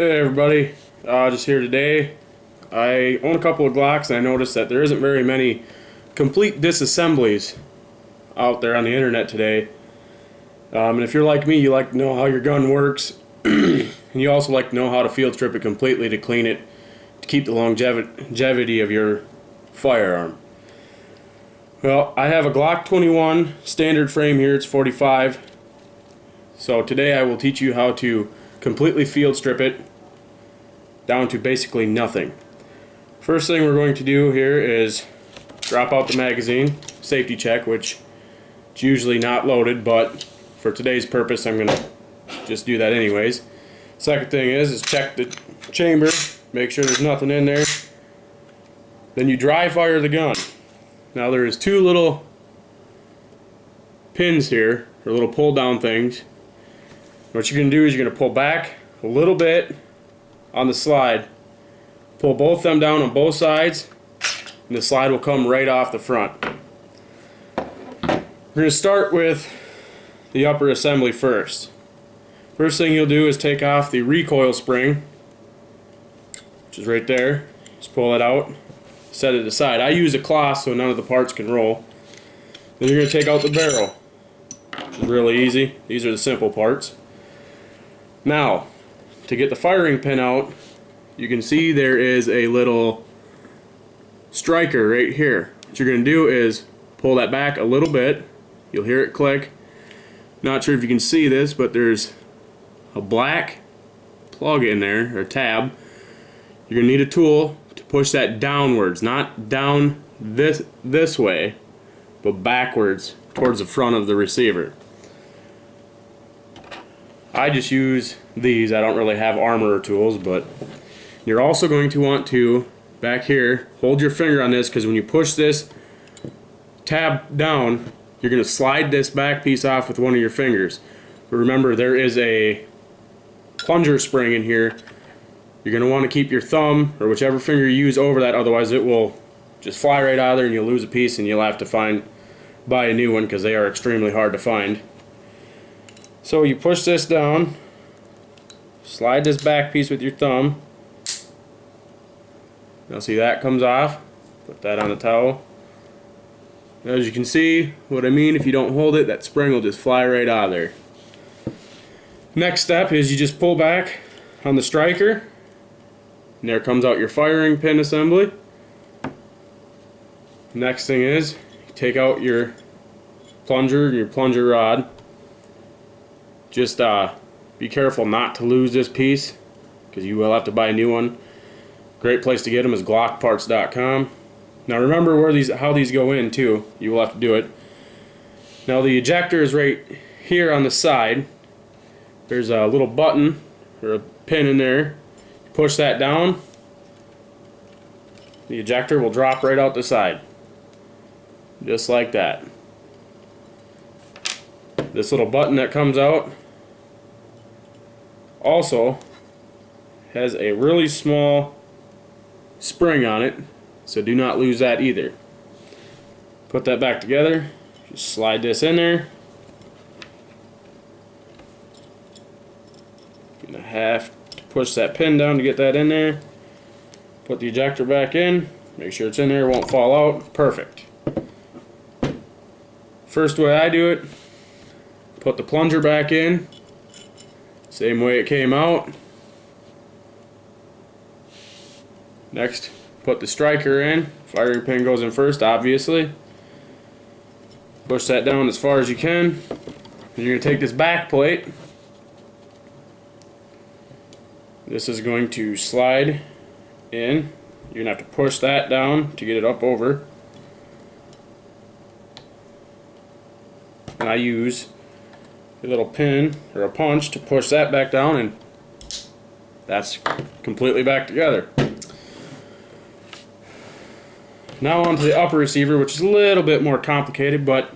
Hey everybody, just here today. I own a couple of Glocks and I noticed that there isn't very many complete disassemblies out there on the internet today. And if you're like me, you like to know how your gun works and you also like to know how to field strip it completely to clean it to keep the longevity of your firearm. Well, I have a Glock 21 standard frame here, it's 45. So today I will teach you how to completely field strip it down to basically nothing. First thing we're going to do here is drop out the magazine, safety check, which is usually not loaded, but for today's purpose I'm going to just do that anyways. Second thing is check the chamber, make sure there's nothing in there. Then you dry fire the gun. Now there is two little pins here, or little pull down things. What you're going to do is you're going to pull back a little bit on the slide, pull both them down on both sides, and the slide will come right off the front. We're going to start with the upper assembly first. First thing you'll do is take off the recoil spring, which is right there. Just pull it out, set it aside. I use a cloth so none of the parts can roll. Then you're going to take out the barrel, which is really easy. These are the simple parts. Now, to get the firing pin out, you can see there is a little striker right here. What you're going to do is pull that back a little bit. You'll hear it click. Not sure if you can see this, but there's a black plug in there, or tab. You're going to need a tool to push that downwards, not down this way, but backwards towards the front of the receiver. I just use these. I don't really have armor or tools, but you're also going to want to, back here, hold your finger on this, because when you push this tab down, you're going to slide this back piece off with one of your fingers. But remember, there is a plunger spring in here. You're going to want to keep your thumb, or whichever finger you use, over that, otherwise it will just fly right out of there and you'll lose a piece and you'll have to buy a new one, because they are extremely hard to find. So you push this down, slide this back piece with your thumb. Now see, that comes off. Put that on the towel. As you can see, what I mean, if you don't hold it, that spring will just fly right out of there. Next step is you just pull back on the striker, and there comes out your firing pin assembly. Next thing is you take out your plunger and your plunger rod. Just be careful not to lose this piece, because you will have to buy a new one. Great place to get them is glockparts.com. Now remember how these go in too. You will have to do it. Now the ejector is right here on the side. There's a little button or a pin in there. You push that down, the ejector will drop right out the side. Just like that. This little button that comes out also has a really small spring on it, so do not lose that either. Put that back together, just slide this in there. You're going to have to push that pin down to get that in there. Put the ejector back in, make sure it's in there, it won't fall out. Perfect. First way I do it, put the plunger back in, same way it came out. Next, put the striker in. Firing pin goes in first, obviously. Push that down as far as you can. And you're going to take this back plate. This is going to slide in. You're going to have to push that down to get it up over. And I use a little pin or a punch to push that back down, and that's completely back together. Now on to the upper receiver, which is a little bit more complicated, but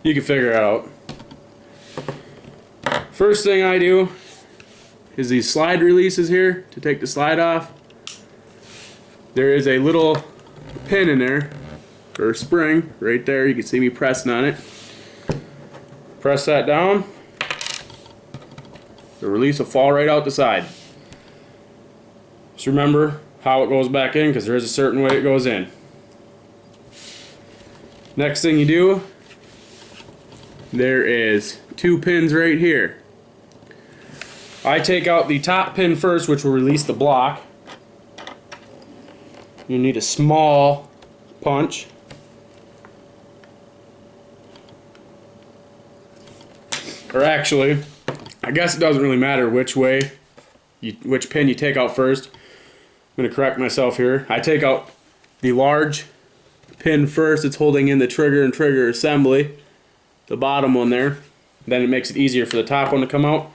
you can figure it out. First thing I do is these slide releases here to take the slide off. There is a little pin in there, or a spring, right there. You can see me pressing on it. Press that down. The release will fall right out the side. Just remember how it goes back in, because there is a certain way it goes in. Next thing you do, there is 2 pins right here. I take out the top pin first, which will release the block. You need a small punch. Or actually, I guess it doesn't really matter which pin you take out first. I'm going to correct myself here. I take out the large pin first. It's holding in the trigger and trigger assembly, the bottom one there. Then it makes it easier for the top one to come out.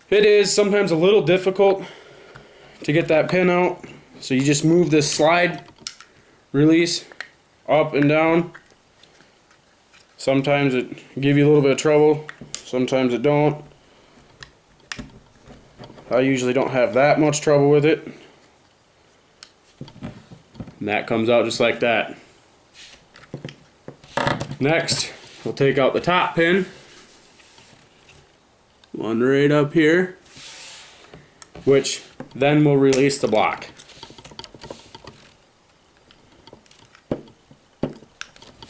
It is sometimes a little difficult to get that pin out, so you just move this slide release up and down. Sometimes it gives you a little bit of trouble, sometimes it don't. I usually don't have that much trouble with it. And that comes out just like that. Next, we'll take out the top pin. One right up here, which then will release the block.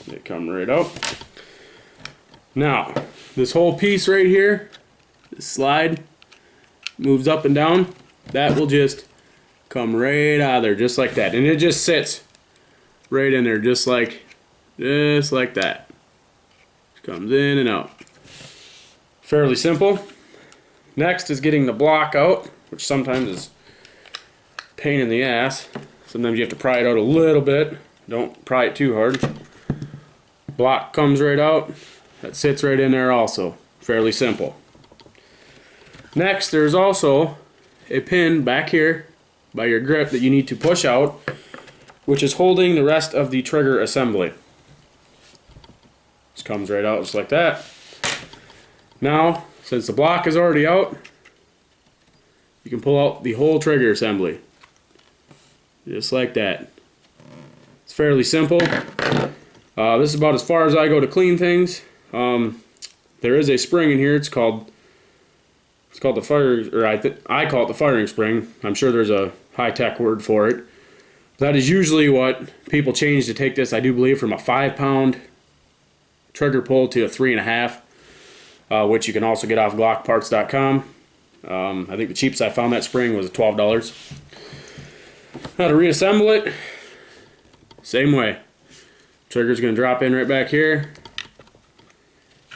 They come right out. Now, this whole piece right here, this slide, moves up and down. That will just come right out of there, just like that. And it just sits right in there, just like that. Comes in and out. Fairly simple. Next is getting the block out, which sometimes is a pain in the ass. Sometimes you have to pry it out a little bit. Don't pry it too hard. Block comes right out. That sits right in there also. Fairly simple. Next, there's also a pin back here by your grip that you need to push out, which is holding the rest of the trigger assembly. Just comes right out just like that. Now, since the block is already out, you can pull out the whole trigger assembly. Just like that. It's fairly simple. This is about as far as I go to clean things. There is a spring in here. It's called the firing, or I call it the firing spring. I'm sure there's a high-tech word for it. That is usually what people change to take this, I do believe, from a 5-pound trigger pull to a 3.5, which you can also get off glockparts.com. I think the cheapest I found that spring was $12. How to reassemble it, same way. Trigger's going to drop in right back here.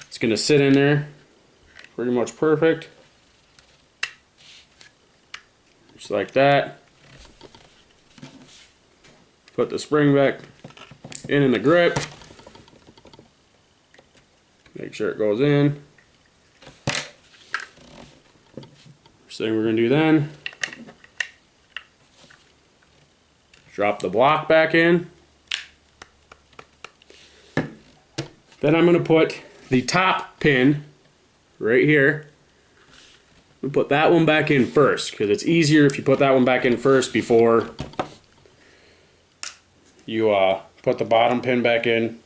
It's going to sit in there pretty much perfect. Just like that. Put the spring back in the grip. Make sure it goes in. First thing we're going to do then, drop the block back in. Then I'm going to put the top pin right here. I'm going to put that one back in first, because it's easier if you put that one back in first before you put the bottom pin back in.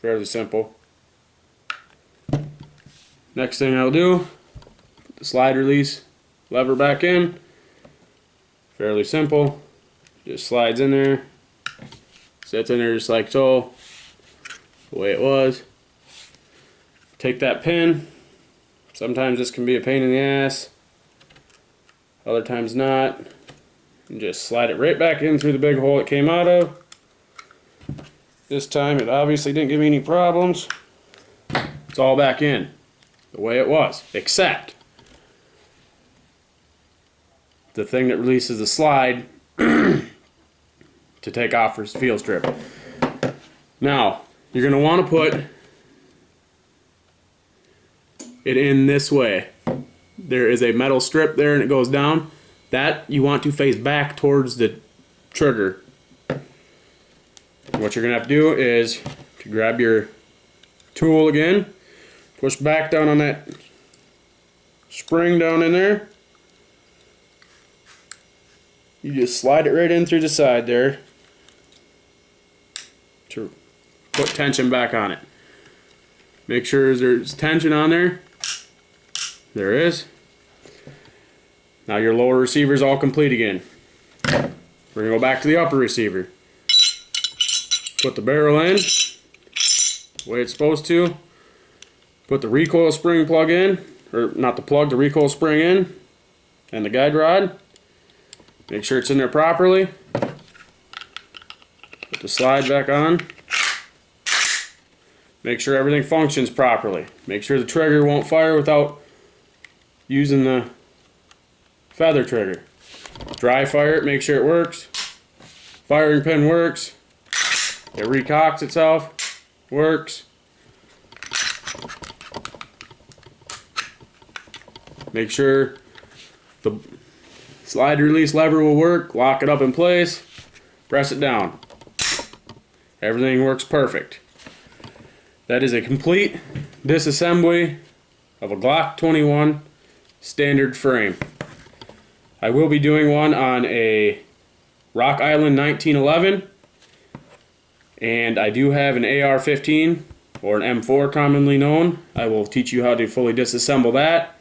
Fairly simple. Next thing I'll do, put the slide release lever back in. Fairly simple. Just slides in there. Sits in there just like so. The way it was. Take that pin. Sometimes this can be a pain in the ass. Other times not. And just slide it right back in through the big hole it came out of. This time it obviously didn't give me any problems. It's all back in the way it was, except the thing that releases the slide to take off for field strip. Now, you're going to want to put it in this way. There is a metal strip there and it goes down. That you want to face back towards the trigger. What you're going to have to do is to grab your tool again, push back down on that spring down in there. You just slide it right in through the side there to put tension back on it. Make sure there's tension on there. There it is. Now your lower receiver is all complete again. We're going to go back to the upper receiver. Put the barrel in the way it's supposed to. Put the recoil spring plug in, or not the plug, the recoil spring in, and the guide rod. Make sure it's in there properly. Put the slide back on. Make sure everything functions properly. Make sure the trigger won't fire without using the feather trigger. Dry fire it, make sure it works. Firing pin works. It recocks itself. Works. Make sure the slide release lever will work. Lock it up in place. Press it down. Everything works perfect. That is a complete disassembly of a Glock 21 standard frame. I will be doing one on a Rock Island 1911, and I do have an AR-15 or an M4 commonly known. I will teach you how to fully disassemble that.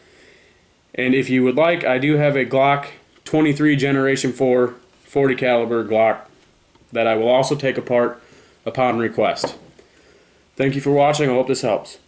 And if you would like, I do have a Glock 23 Generation 4 40 caliber Glock that I will also take apart upon request. Thank you for watching. I hope this helps.